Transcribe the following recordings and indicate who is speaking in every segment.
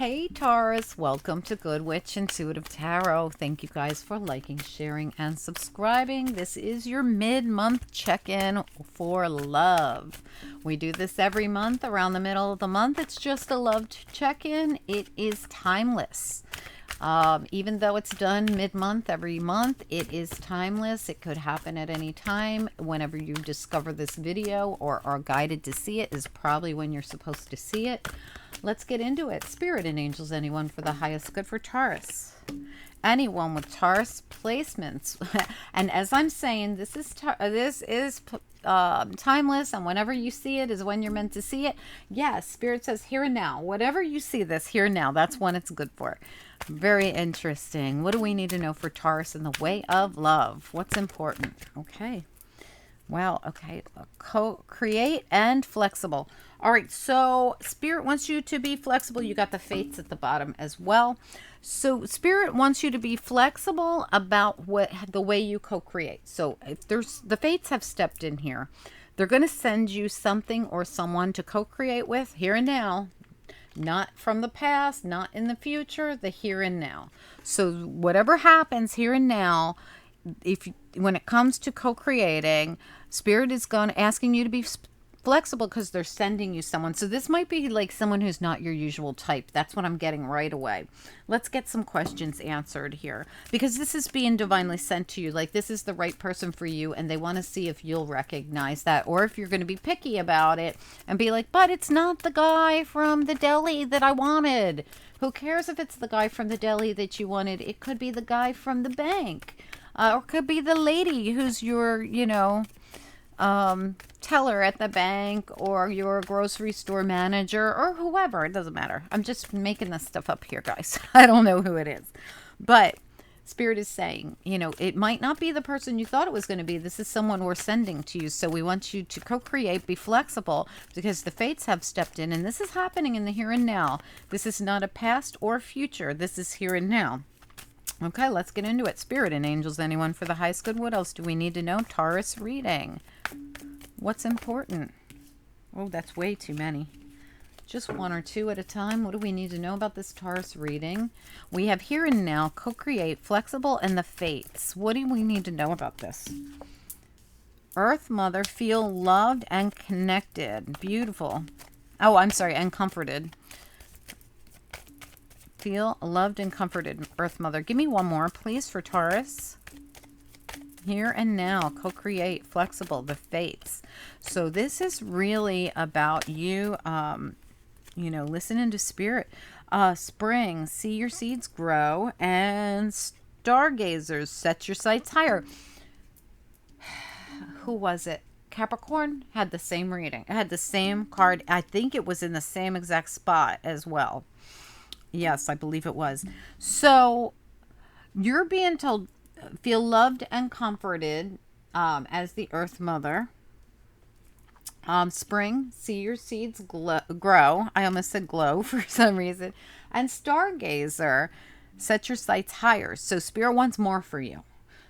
Speaker 1: Hey Taurus, welcome to Good Witch Intuitive Tarot. Thank you guys for liking, sharing, and subscribing. This is your mid-month check-in for love. We do this every month around the middle of the month. It's just a love check-in. It is timeless. Even though it's done mid-month every month, it is timeless. It could happen at any time. Whenever you discover this video or are guided to see it is probably when you're supposed to see it. Let's get into it. Spirit and angels, anyone for the highest good for Taurus. Anyone with Taurus placements. And as I'm saying, this is timeless, and whenever you see it is when you're meant to see it. Yes, Spirit says here and now. Whatever you see this here and now, that's when it's good for. Very interesting. What do we need to know for Taurus in the way of love? What's important? Okay. Wow. Okay. Co-create and flexible. All right. So Spirit wants you to be flexible. You got the fates at the bottom as well. So Spirit wants you to be flexible about the way you co-create. So if the fates have stepped in here, they're going to send you something or someone to co-create with here and now. Not from the past, not in the future, the here and now. So whatever happens here and now, when it comes to co-creating, Spirit is asking you to be flexible because they're sending you someone. So this might be like someone who's not your usual type. That's what I'm getting right away. Let's get some questions answered here, because this is being divinely sent to you. Like, this is the right person for you, and they want to see if you'll recognize that, or if you're going to be picky about it and be like, but it's not the guy from the deli that I wanted. Who cares if it's the guy from the deli that you wanted? It could be the guy from the bank, or it could be the lady who's your, teller at the bank, or your grocery store manager, or whoever. It doesn't matter. I'm just making this stuff up here, guys. I don't know who it is, but Spirit is saying, it might not be the person you thought it was going to be. This is someone we're sending to you. So we want you to co-create, be flexible, because the fates have stepped in, and this is happening in the here and now. This is not a past or future. This is here and now. Okay, let's get into it. Spirit and angels, anyone for the highest good. What else do we need to know? Taurus reading. What's important? Oh, that's way too many. Just one or two at a time. What do we need to know about this Taurus reading? We have here and now, co-create, flexible, and the fates. What do we need to know about this? Earth Mother, feel loved and connected. Beautiful. Oh, I'm sorry, and comforted. Feel loved and comforted, Earth Mother. Give me one more, please, for Taurus. Here and now, co-create, flexible, the fates. So this is really about you, listening to Spirit. Spring, see your seeds grow, and stargazers, set your sights higher. Who was it? Capricorn had the same reading. It had the same card. I think it was in the same exact spot as well. Yes, I believe it was. So you're being told, feel loved and comforted as the Earth Mother. Spring, see your seeds grow. I almost said glow for some reason. And stargazer, set your sights higher. So Spirit wants more for you.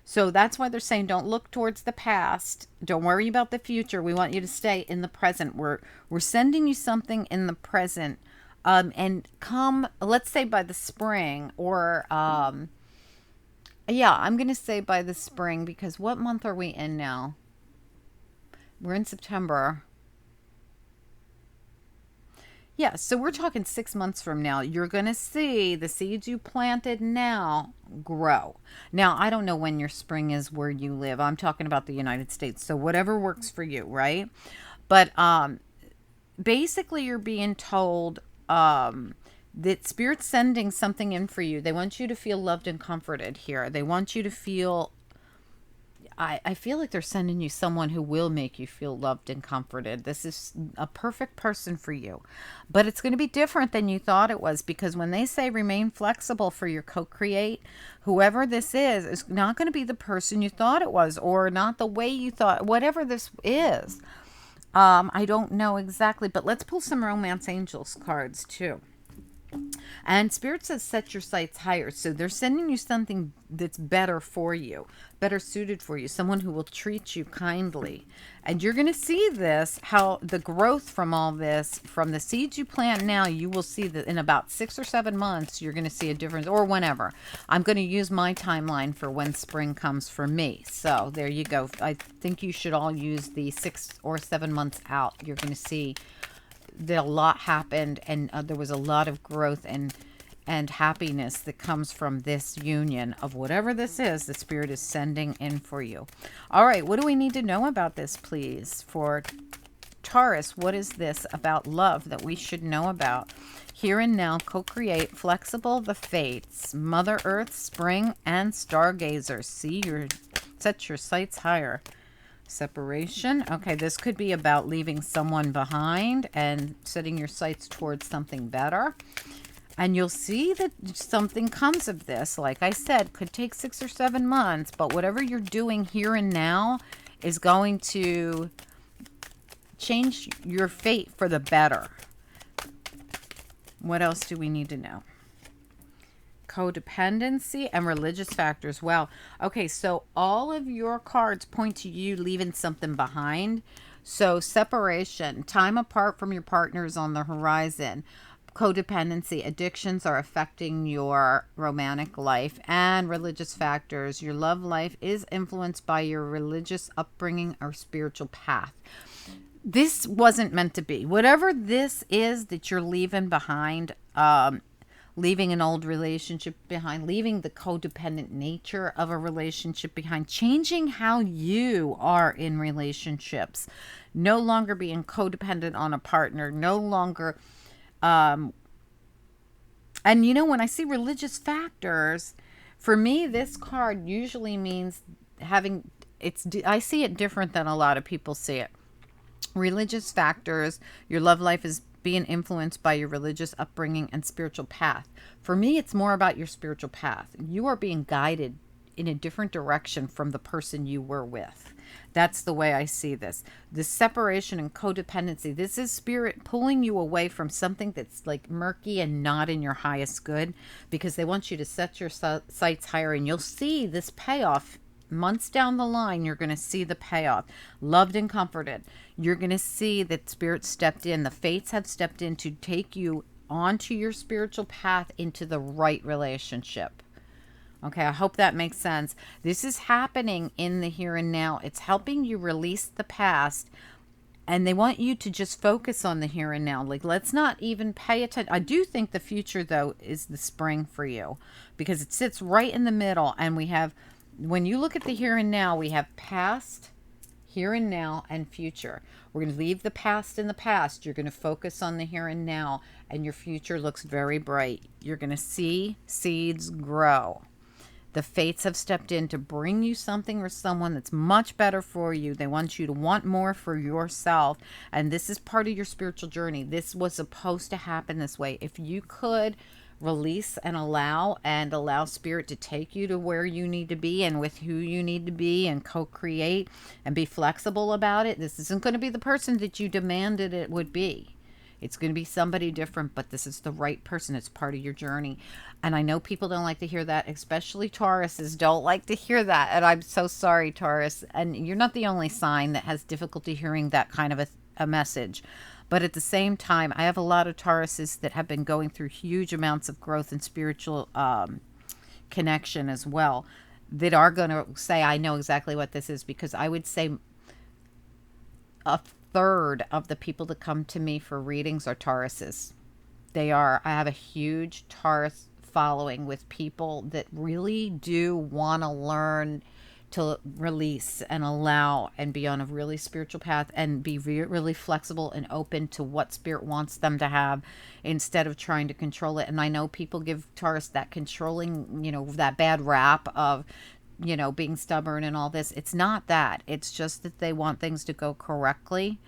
Speaker 1: So that's why they're saying don't look towards the past. Don't worry about the future. We want you to stay in the present. We're sending you something in the present. And come, let's say by the spring, or yeah, I'm going to say by the spring, because what month are we in now? We're in September. Yeah, so we're talking 6 months from now. You're going to see the seeds you planted now grow. Now, I don't know when your spring is where you live. I'm talking about the United States. So whatever works for you, right? But basically, you're being told that Spirit's sending something in for you. They want you to feel loved and comforted here. They want you to feel, I feel like they're sending you someone who will make you feel loved and comforted. This is a perfect person for you. But it's going to be different than you thought it was, because when they say remain flexible for your co-create, whoever this is not going to be the person you thought it was, or not the way you thought, whatever this is. I don't know exactly, but let's pull some romance angels cards too. And Spirit says set your sights higher. So they're sending you something that's better for you, better suited for you, someone who will treat you kindly. And you're going to see this, how the growth from all this, from the seeds you plant now, you will see that in about 6 or 7 months, you're going to see a difference, or whenever. I'm going to use my timeline for when spring comes for me. So there you go. I think you should all use the 6 or 7 months out. You're going to see that a lot happened, and there was a lot of growth and happiness that comes from this union of whatever this is the Spirit is sending in for you. All right, what do we need to know about this, please? For Taurus, what is this about love that we should know about? Here and now, co-create, flexible, the fates, Mother Earth, spring, and stargazers. Set your sights higher. Separation. Okay, this could be about leaving someone behind and setting your sights towards something better. And you'll see that something comes of this. Like I said, could take 6 or 7 months, but whatever you're doing here and now is going to change your fate for the better. What else do we need to know? Codependency and religious factors. Wow. Okay, so all of your cards point to you leaving something behind. So separation, time apart from your partners on the horizon. Codependency, addictions are affecting your romantic life, and religious factors. Your love life is influenced by your religious upbringing or spiritual path. This wasn't meant to be. Whatever this is that you're leaving behind, leaving an old relationship behind, leaving the codependent nature of a relationship behind, changing how you are in relationships, no longer being codependent on a partner, no longer, and you know, when I see religious factors, for me, this card usually means I see it different than a lot of people see it. Religious factors, your love life is being influenced by your religious upbringing and spiritual path. For me, it's more about your spiritual path. You are being guided in a different direction from the person you were with. That's the way I see this. The separation and codependency, this is Spirit pulling you away from something that's like murky and not in your highest good, because they want you to set your sights higher, and you'll see this payoff months down the line. You're going to see the payoff. Loved and comforted. You're going to see that Spirit stepped in. The fates have stepped in to take you onto your spiritual path into the right relationship. Okay, I hope that makes sense. This is happening in the here and now. It's helping you release the past, and they want you to just focus on the here and now. Like, let's not even pay attention. I do think the future, though, is the spring for you, because it sits right in the middle, and we have, when you look at the here and now, we have past, here and now, and future. We're going to leave the past in the past. You're going to focus on the here and now, and your future looks very bright. You're going to see seeds grow. The fates have stepped in to bring you something or someone that's much better for you. They want you to want more for yourself. And this is part of your spiritual journey. This was supposed to happen this way. If you could release and allow Spirit to take you to where you need to be and with who you need to be, and co-create and be flexible about it, this isn't going to be the person that you demanded it would be. It's going to be somebody different, but this is the right person. It's part of your journey. And I know people don't like to hear that, especially Tauruses don't like to hear that. And I'm so sorry, Taurus. And you're not the only sign that has difficulty hearing that kind of a message. But at the same time, I have a lot of Tauruses that have been going through huge amounts of growth and spiritual connection as well, that are going to say, I know exactly what this is, because I would say a third of the people that come to me for readings are Tauruses. I have a huge Taurus following with people that really do want to learn to release and allow and be on a really spiritual path and be really flexible and open to what Spirit wants them to have, instead of trying to control it. And I know people give Taurus that controlling, that bad rap of, being stubborn and all this. It's not that. It's just that they want things to go correctly.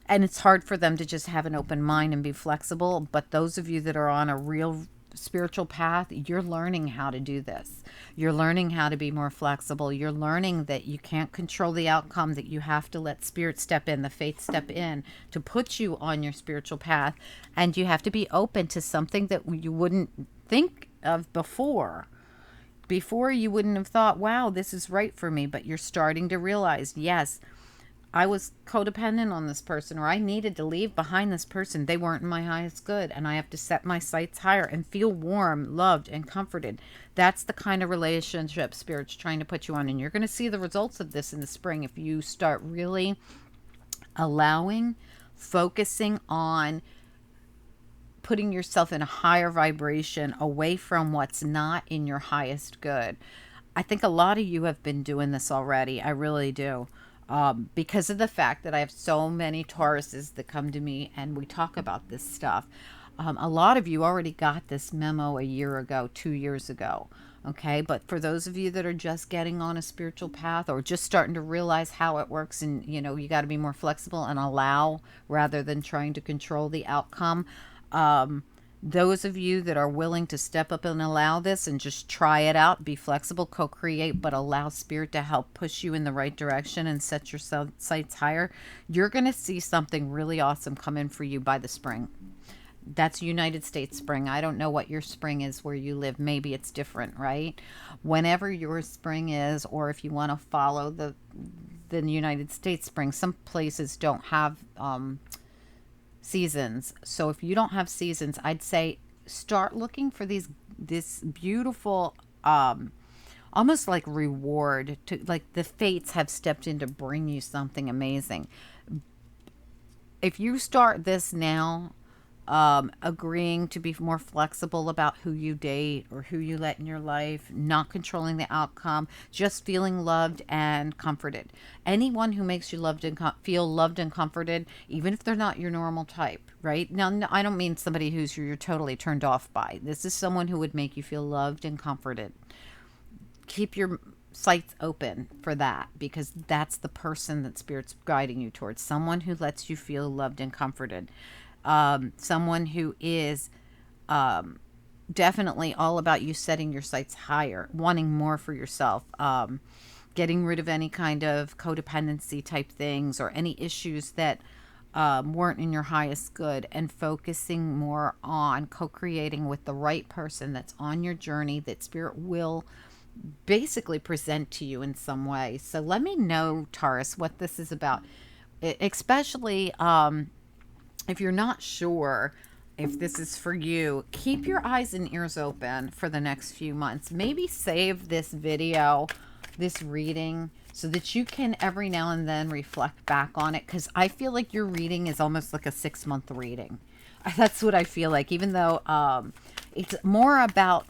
Speaker 1: And it's hard for them to just have an open mind and be flexible. But those of you that are on a real spiritual path, you're learning how to do this. You're learning how to be more flexible. You're learning that you can't control the outcome, that you have to let spirit step in, the faith step in to put you on your spiritual path. And you have to be open to something that you wouldn't think of before. Before you wouldn't have thought, wow, this is right for me. But you're starting to realize, yes, I was codependent on this person, or I needed to leave behind this person. They weren't my highest good, and I have to set my sights higher and feel warm, loved, and comforted. That's the kind of relationship Spirit's trying to put you on, and you're going to see the results of this in the spring if you start really allowing, focusing on putting yourself in a higher vibration away from what's not in your highest good. I think a lot of you have been doing this already. I really do. Because of the fact that I have so many Tauruses that come to me and we talk about this stuff. A lot of you already got this memo a year ago, 2 years ago. Okay, but for those of you that are just getting on a spiritual path or just starting to realize how it works, and you got to be more flexible and allow rather than trying to control the outcome. Those of you that are willing to step up and allow this and just try it out, be flexible, co-create, but allow spirit to help push you in the right direction and set your sights higher, you're going to see something really awesome come in for you by the spring. That's United States spring. I don't know what your spring is where you live. Maybe it's different, right? Whenever your spring is, or if you want to follow the United States spring, some places don't have seasons. So if you don't have seasons, I'd say start looking for this beautiful almost like reward, to like the fates have stepped in to bring you something amazing. If you start this now, agreeing to be more flexible about who you date or who you let in your life, not controlling the outcome, just feeling loved and comforted. Anyone who makes you loved and feel loved and comforted, even if they're not your normal type, right? Now, no, I don't mean somebody who's you're totally turned off by. This is someone who would make you feel loved and comforted. Keep your sights open for that, because that's the person that Spirit's guiding you towards. Someone who lets you feel loved and comforted. Someone who is definitely all about you setting your sights higher, wanting more for yourself, getting rid of any kind of codependency type things or any issues that weren't in your highest good, and focusing more on co-creating with the right person that's on your journey that Spirit will basically present to you in some way. So let me know, Taurus, what this is about, especially if you're not sure if this is for you. Keep your eyes and ears open for the next few months. Maybe save this video, this reading, so that you can every now and then reflect back on it, because I feel like your reading is almost like a 6-month reading. That's what I feel like, even though it's more about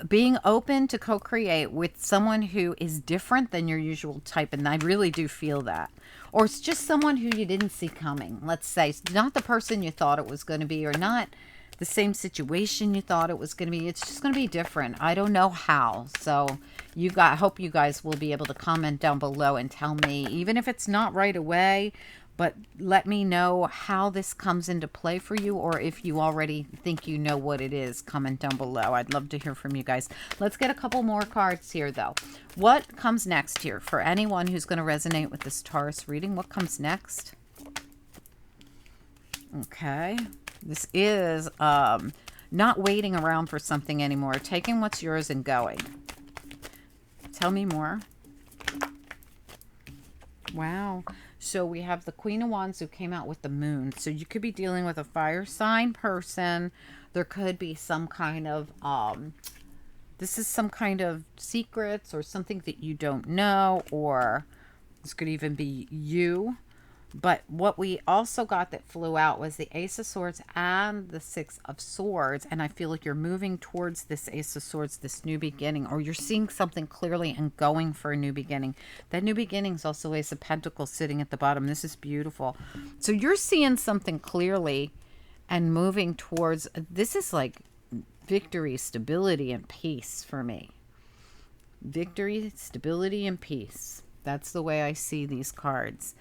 Speaker 1: being open to co-create with someone who is different than your usual type. And I really do feel that. Or it's just someone who you didn't see coming. Let's say it's not the person you thought it was going to be, or not the same situation you thought it was going to be. It's just going to be different. I don't know how. So I hope you guys will be able to comment down below and tell me, even if it's not right away, but let me know how this comes into play for you, or if you already think you know what it is. Comment down below. I'd love to hear from you guys. Let's get a couple more cards here, though. What comes next here for anyone who's going to resonate with this Taurus reading? What comes next? Okay. This is not waiting around for something anymore. Taking what's yours and going. Tell me more. Wow. So we have the Queen of Wands who came out with the Moon. So you could be dealing with a fire sign person. There could be some kind of, this is some kind of secrets or something that you don't know, or this could even be you. But what we also got that flew out was the Ace of Swords and the Six of Swords. And I feel like you're moving towards this Ace of Swords, this new beginning, or you're seeing something clearly and going for a new beginning. That new beginning is also Ace of Pentacles sitting at the bottom. This is beautiful. So you're seeing something clearly and moving towards, this is like victory, stability, and peace for me. Victory, stability, and peace. That's the way I see these cards.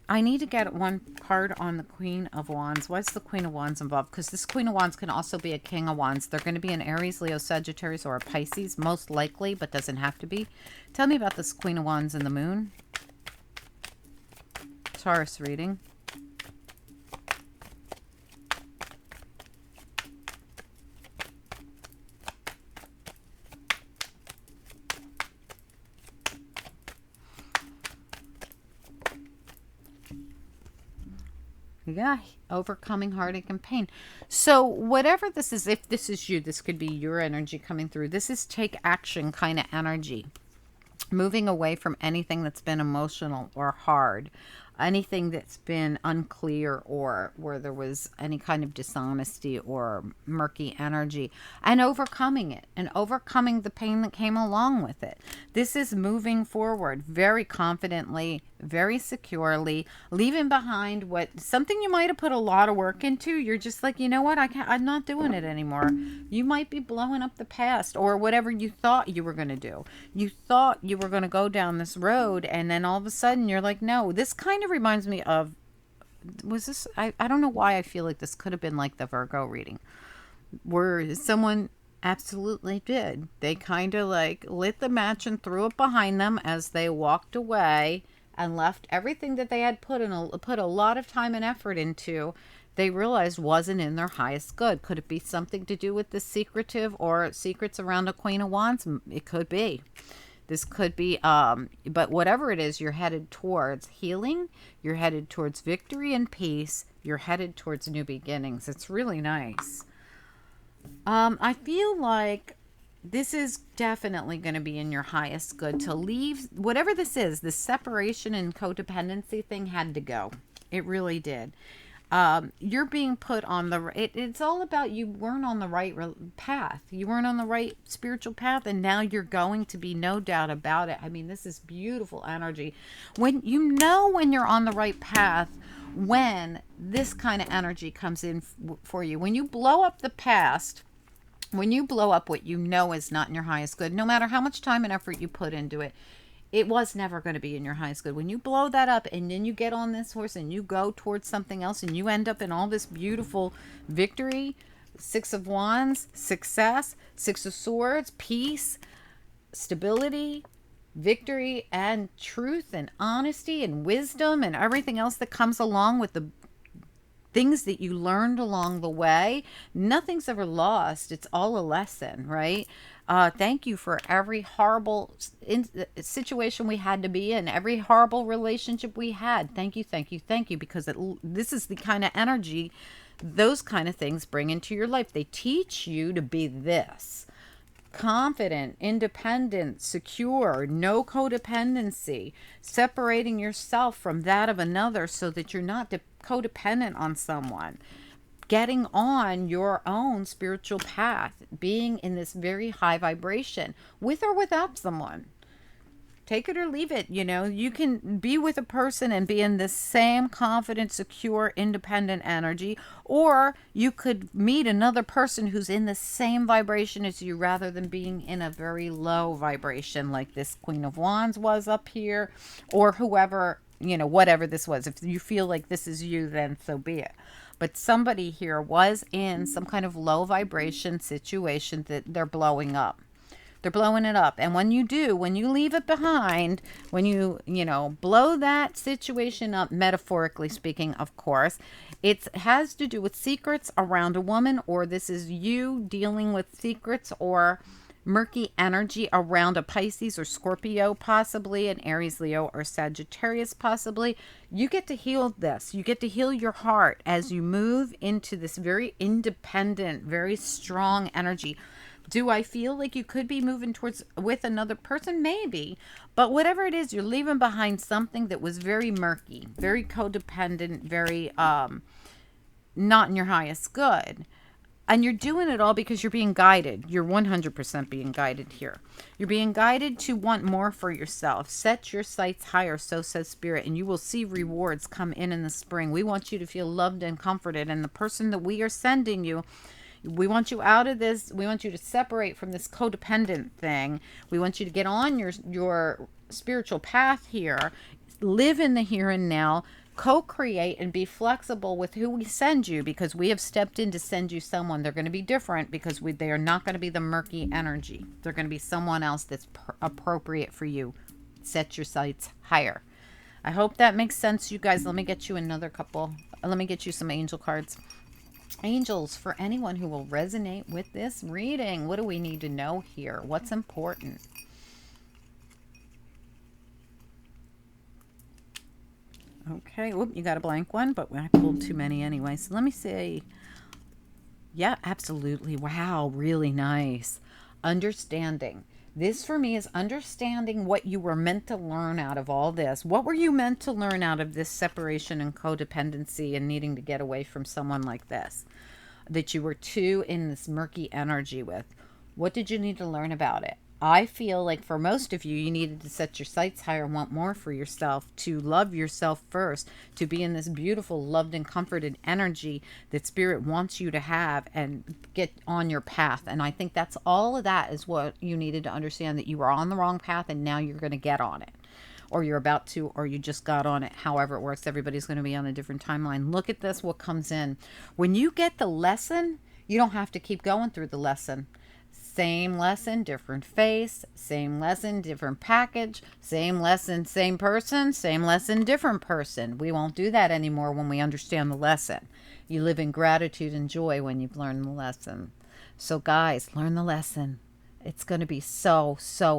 Speaker 1: I need to get one card on the Queen of Wands. Why is the Queen of Wands involved? Because this Queen of Wands can also be a King of Wands. They're going to be an Aries, Leo, Sagittarius, or a Pisces, most likely, but doesn't have to be. Tell me about this Queen of Wands and the Moon. Taurus reading. Yeah, overcoming heartache and pain. So whatever this is, if this is you, this could be your energy coming through. This is take action kind of energy. Moving away from anything that's been emotional or hard, anything that's been unclear or where there was any kind of dishonesty or murky energy, and overcoming it and overcoming the pain that came along with it. This is moving forward very confidently, very securely, leaving behind what something you might have put a lot of work into. You're just like, you know what, I'm not doing it anymore. You might be blowing up the past or whatever you thought you were going to do. You thought you were going to go down this road, and then all of a sudden you're like, no. This kind of reminds me of, was this, I don't know why I feel like this could have been like the Virgo reading, where someone absolutely did. They kind of like lit the match and threw it behind them as they walked away and left everything that they had put a lot of time and effort into. They realized wasn't in their highest good. Could it be something to do with the secretive or secrets around a Queen of Wands? It could be. This could be, but whatever it is, you're headed towards healing. You're headed towards victory and peace. You're headed towards new beginnings. It's really nice. I feel like this is definitely going to be in your highest good to leave whatever this is. The separation and codependency thing had to go. It really did. You're being put on the, it's all about, you weren't on the right path. You weren't on the right spiritual path, and now you're going to be, no doubt about it. I mean, this is beautiful energy. When you know when you're on the right path, when this kind of energy comes in for you, when you blow up the past, when you blow up what you know is not in your highest good, no matter how much time and effort you put into it, it was never going to be in your highest good. When you blow that up and then you get on this horse and you go towards something else and you end up in all this beautiful victory, Six of Wands, success, Six of Swords, peace, stability, victory, and truth and honesty and wisdom and everything else that comes along with the things that you learned along the way. Nothing's ever lost. It's all a lesson, right? Thank you for every horrible situation we had to be in, every horrible relationship we had. Thank you, thank you, thank you, because this is the kind of energy those kind of things bring into your life. They teach you to be this. Confident, independent, secure, no codependency, separating yourself from that of another so that you're not codependent on someone. Getting on your own spiritual path, being in this very high vibration with or without someone. Take it or leave it. You know, you can be with a person and be in the same confident, secure, independent energy, or you could meet another person who's in the same vibration as you rather than being in a very low vibration like this Queen of Wands was up here, or whoever, you know, whatever this was. If you feel like this is you, then so be it. But somebody here was in some kind of low vibration situation that they're blowing up. They're blowing it up. And when you do, when you leave it behind, when you blow that situation up, metaphorically speaking, of course, it has to do with secrets around a woman, or this is you dealing with secrets or murky energy around a Pisces or Scorpio, possibly an Aries, Leo, or Sagittarius, possibly. You get to heal this. You get to heal your heart as you move into this very independent, very strong energy. Do I feel like you could be moving towards with another person? Maybe. But whatever it is, you're leaving behind something that was very murky, very codependent, very not in your highest good. And you're doing it all because you're being guided. You're 100% being guided here. You're being guided to want more for yourself. Set your sights higher, so says Spirit, and you will see rewards come in the spring. We want you to feel loved and comforted. And the person that we are sending you, we want you out of this. We want you to separate from this codependent thing. We want you to get on your spiritual path here. Live in the here and now. co-create and be flexible with who we send you, because we have stepped in to send you someone. They're going to be different because they are not going to be the murky energy. They're going to be someone else that's appropriate for you. Set your sights higher. I hope that makes sense, you guys. Let me get you another couple. Let me get you some angel cards. Angels, for anyone who will resonate with this reading, what do we need to know here? What's important? Okay, whoop, you got a blank one, but I pulled too many anyway. So let me see. Yeah, absolutely. Wow, really nice. Understanding. This for me is understanding what you were meant to learn out of all this. What were you meant to learn out of this separation and codependency and needing to get away from someone like this, that you were too in this murky energy with? What did you need to learn about it? I feel like for most of you, you needed to set your sights higher and want more for yourself, to love yourself first, to be in this beautiful, loved and comforted energy that Spirit wants you to have and get on your path. And I think that's all of that is what you needed to understand, that you were on the wrong path and now you're going to get on it. Or you're about to, or you just got on it. However it works, everybody's going to be on a different timeline. Look at this, what comes in. When you get the lesson, you don't have to keep going through the lesson. Same lesson, different face. Same lesson, different package. Same lesson, same person. Same lesson, different person. We won't do that anymore when we understand the lesson. You live in gratitude and joy when you've learned the lesson. So guys, learn the lesson. It's going to be so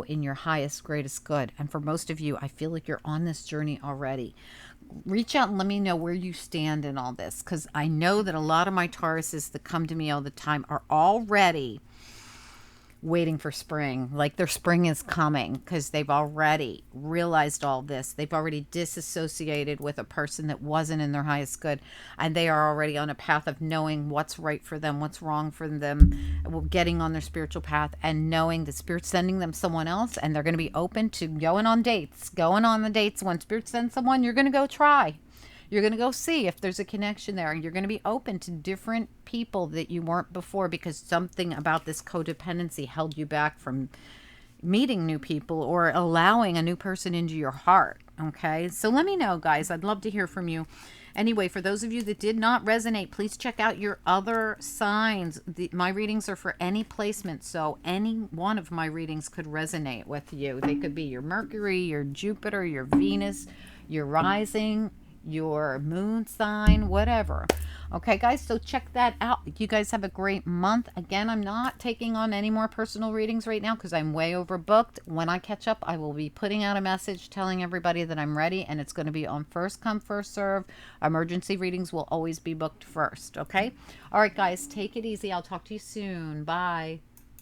Speaker 1: in your highest, greatest good. And for most of you, I feel like you're on this journey already. Reach out and let me know where you stand in all this, because I know that a lot of my Tauruses that come to me all the time are already waiting for spring, like their spring is coming, because they've already realized all this. They've already disassociated with a person that wasn't in their highest good, and they are already on a path of knowing what's right for them, what's wrong for them, getting on their spiritual path and knowing the Spirit's sending them someone else, and they're going to be open to going on dates. Going on the dates, when Spirit sends someone, you're going to go try. You're going to go see if there's a connection there. You're going to be open to different people that you weren't before, because something about this codependency held you back from meeting new people or allowing a new person into your heart. Okay, so let me know, guys. I'd love to hear from you. Anyway, for those of you that did not resonate, please check out your other signs. My readings are for any placement, so any one of my readings could resonate with you. They could be your Mercury, your Jupiter, your Venus, your rising, your moon sign, whatever. Okay, guys, so check that out. You guys have a great month. Again, I'm not taking on any more personal readings right now because I'm way overbooked. When I catch up, I will be putting out a message telling everybody that I'm ready, and it's going to be on first come, first serve. Emergency readings will always be booked first, okay? All right, guys, take it easy. I'll talk to you soon. Bye.